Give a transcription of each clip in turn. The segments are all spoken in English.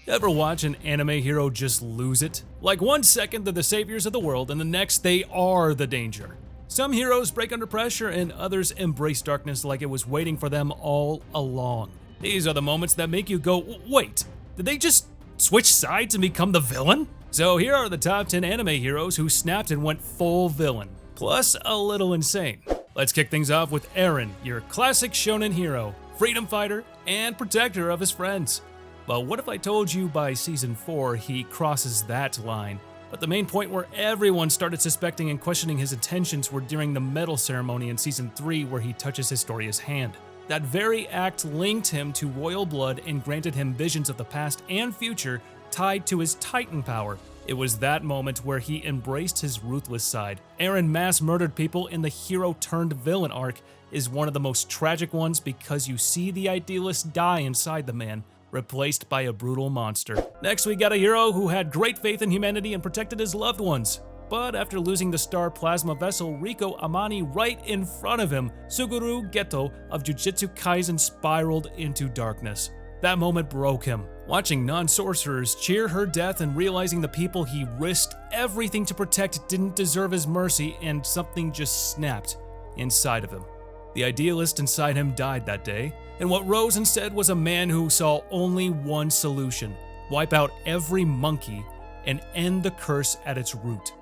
Ever watch an anime hero just lose it? Like 1 second they're the saviors of the world and the next they are the danger. Some heroes break under pressure and others embrace darkness like it was waiting for them all along. These are the moments that make you go, wait, did they just switch sides and become the villain? So here are the top 10 anime heroes who snapped and went full villain, plus a little insane. Let's kick things off with Eren, your classic shonen hero, freedom fighter, and protector of his friends. But what if I told you by season 4 he crosses that line? But the main point where everyone started suspecting and questioning his intentions were during the medal ceremony in season 3 where he touches Historia's hand. That very act linked him to royal blood and granted him visions of the past and future tied to his Titan power. It was that moment where he embraced his ruthless side. Eren mass murdered people in the hero turned villain arc is one of the most tragic ones because you see the Idealist die inside the man, replaced by a brutal monster. Next, we got a hero who had great faith in humanity and protected his loved ones. But after losing the star plasma vessel Riko Amani right in front of him, Suguru Geto of Jujutsu Kaisen spiraled into darkness. That moment broke him. Watching non-sorcerers cheer her death and realizing the people he risked everything to protect didn't deserve his mercy and something just snapped inside of him. The idealist inside him died that day, and what rose instead was a man who saw only one solution: wipe out every monkey and end the curse at its root.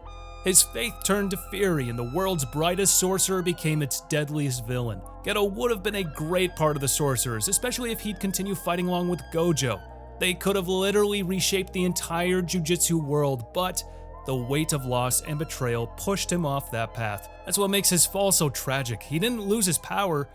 His faith turned to fury, and the world's brightest sorcerer became its deadliest villain. Geto would have been a great part of the sorcerers, especially if he'd continue fighting along with Gojo. They could have literally reshaped the entire Jujutsu world, but the weight of loss and betrayal pushed him off that path. That's what makes his fall so tragic. He didn't lose his power,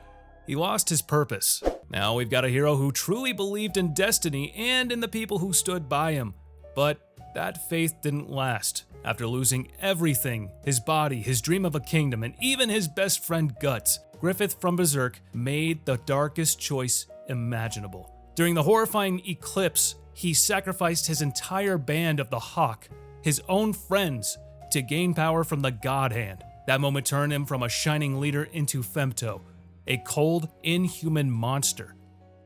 he lost his purpose. Now we've got a hero who truly believed in destiny and in the people who stood by him. But that faith didn't last. After losing everything, his body, his dream of a kingdom, and even his best friend Guts, Griffith from Berserk made the darkest choice imaginable. During the horrifying eclipse, he sacrificed his entire band of the Hawk, his own friends, to gain power from the God Hand. That moment turned him from a shining leader into Femto, a cold, inhuman monster.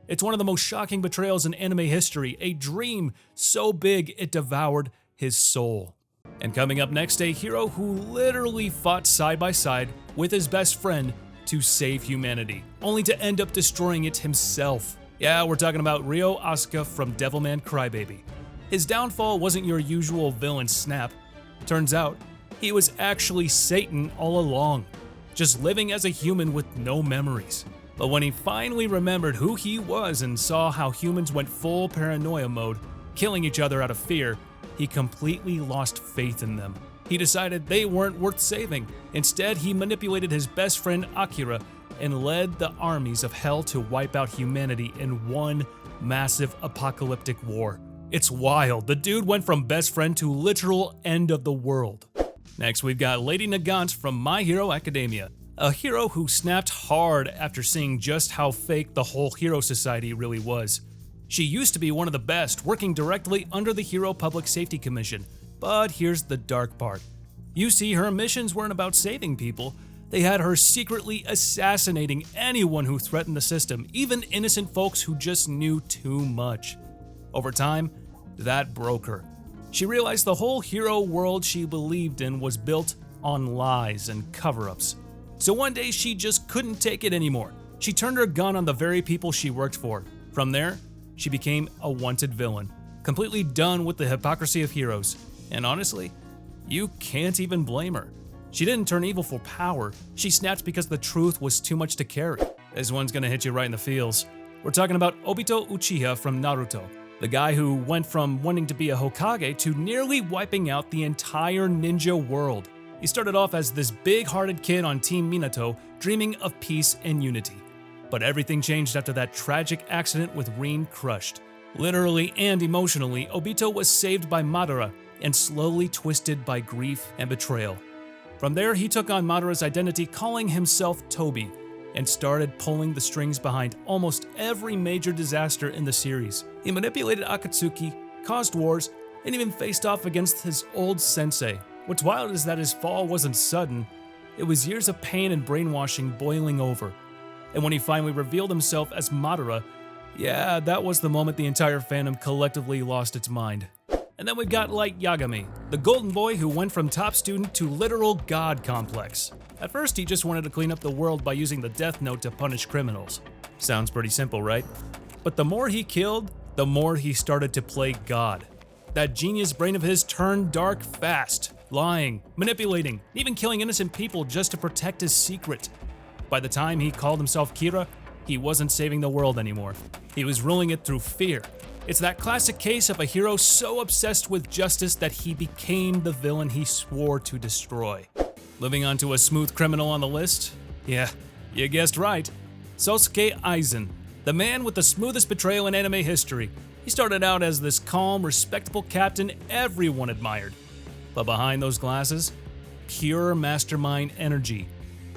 It's one of the most shocking betrayals in anime history, a dream so big it devoured his soul. And coming up next, a hero who literally fought side by side with his best friend to save humanity, only to end up destroying it himself. Yeah, we're talking about Ryo Asuka from Devilman Crybaby. His downfall wasn't your usual villain snap. Turns out, he was actually Satan all along, just living as a human with no memories. But when he finally remembered who he was and saw how humans went full paranoia mode, killing each other out of fear, he completely lost faith in them. He decided they weren't worth saving. Instead, he manipulated his best friend Akira and led the armies of hell to wipe out humanity in one massive apocalyptic war. It's wild. The dude went from best friend to literal end of the world. Next, we've got Lady Nagant from My Hero Academia, a hero who snapped hard after seeing just how fake the whole hero society really was. She used to be one of the best, working directly under the Hero Public Safety Commission. But here's the dark part. You see, her missions weren't about saving people. They had her secretly assassinating anyone who threatened the system, even innocent folks who just knew too much. Over time, that broke her. She realized the whole hero world she believed in was built on lies and cover-ups. So one day she just couldn't take it anymore. She turned her gun on the very people she worked for. From there, she became a wanted villain, completely done with the hypocrisy of heroes. And honestly, you can't even blame her. She didn't turn evil for power, she snapped because the truth was too much to carry. This one's gonna hit you right in the feels. We're talking about Obito Uchiha from Naruto, the guy who went from wanting to be a Hokage to nearly wiping out the entire ninja world. He started off as this big-hearted kid on Team Minato, dreaming of peace and unity. But everything changed after that tragic accident with Rin crushed. Literally and emotionally, Obito was saved by Madara and slowly twisted by grief and betrayal. From there, he took on Madara's identity, calling himself Tobi, and started pulling the strings behind almost every major disaster in the series. He manipulated Akatsuki, caused wars, and even faced off against his old sensei. What's wild is that his fall wasn't sudden. It was years of pain and brainwashing boiling over. And when he finally revealed himself as Madara, Yeah, that was the moment the entire fandom collectively lost its mind. And then we've got Light Yagami, the golden boy who went from top student to literal god complex. At first, he just wanted to clean up the world by using the Death Note to punish criminals. Sounds pretty simple, right? But the more he killed, the more he started to play God. That genius brain of his turned dark fast, lying, manipulating, even killing innocent people just to protect his secret. By the time he called himself Kira, he wasn't saving the world anymore. He was ruling it through fear. It's that classic case of a hero so obsessed with justice that he became the villain he swore to destroy. Moving on to a smooth criminal on the list? Yeah, you guessed right. Sosuke Aizen, the man with the smoothest betrayal in anime history. He started out as this calm, respectable captain everyone admired. But behind those glasses, pure mastermind energy.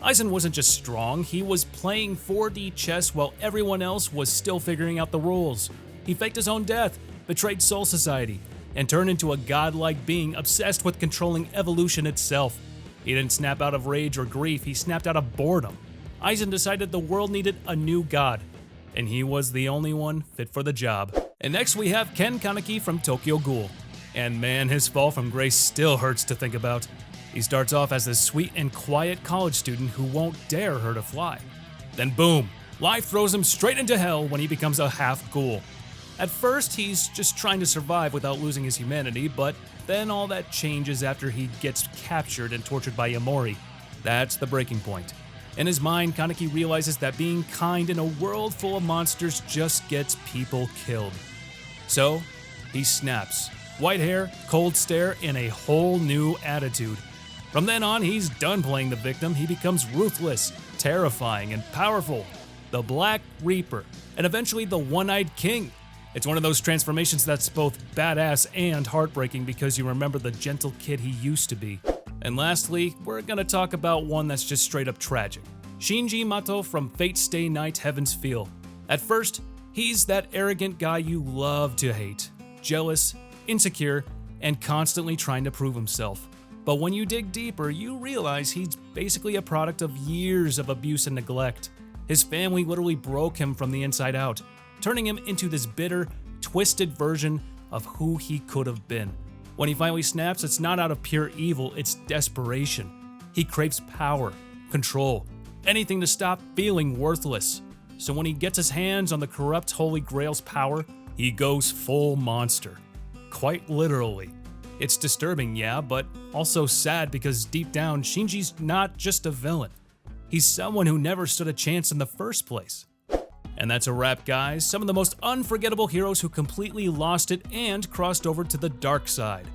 Aizen wasn't just strong, he was playing 4D chess while everyone else was still figuring out the rules. He faked his own death, betrayed Soul Society, and turned into a godlike being obsessed with controlling evolution itself. He didn't snap out of rage or grief, he snapped out of boredom. Aizen decided the world needed a new god, and he was the only one fit for the job. And next we have Ken Kaneki from Tokyo Ghoul. And man, his fall from grace still hurts to think about. He starts off as this sweet and quiet college student who won't dare hurt a fly. Then boom, life throws him straight into hell when he becomes a half ghoul. At first, he's just trying to survive without losing his humanity, but then all that changes after he gets captured and tortured by Yamori. That's the breaking point. In his mind, Kaneki realizes that being kind in a world full of monsters just gets people killed. So, he snaps. White hair, cold stare, and a whole new attitude. From then on, he's done playing the victim. He becomes ruthless, terrifying, and powerful. The Black Reaper, and eventually the One-Eyed King. It's one of those transformations that's both badass and heartbreaking because you remember the gentle kid he used to be. And lastly, we're gonna talk about one that's just straight up tragic. Shinji Mato from Fate Stay Night Heaven's Feel. At first, he's that arrogant guy you love to hate. Jealous, insecure, and constantly trying to prove himself. But when you dig deeper, you realize he's basically a product of years of abuse and neglect. His family literally broke him from the inside out, turning him into this bitter, twisted version of who he could have been. When he finally snaps, it's not out of pure evil, it's desperation. He craves power, control, anything to stop feeling worthless. So when he gets his hands on the corrupt Holy Grail's power, he goes full monster. Quite literally. It's disturbing, yeah, but also sad because deep down, Shinji's not just a villain. He's someone who never stood a chance in the first place. And that's a wrap, guys. Some of the most unforgettable heroes who completely lost it and crossed over to the dark side.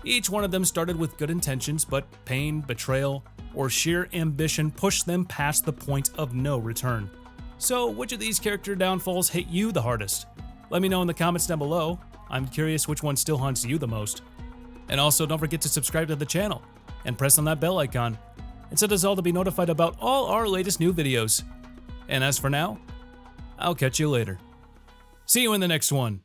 Each one of them started with good intentions, but pain, betrayal, or sheer ambition pushed them past the point of no return. So, which of these character downfalls hit you the hardest? Let me know in the comments down below. I'm curious which one still haunts you the most. And also, don't forget to subscribe to the channel and press on that bell icon. And set us all to be notified about all our latest new videos. And as for now, I'll catch you later. See you in the next one.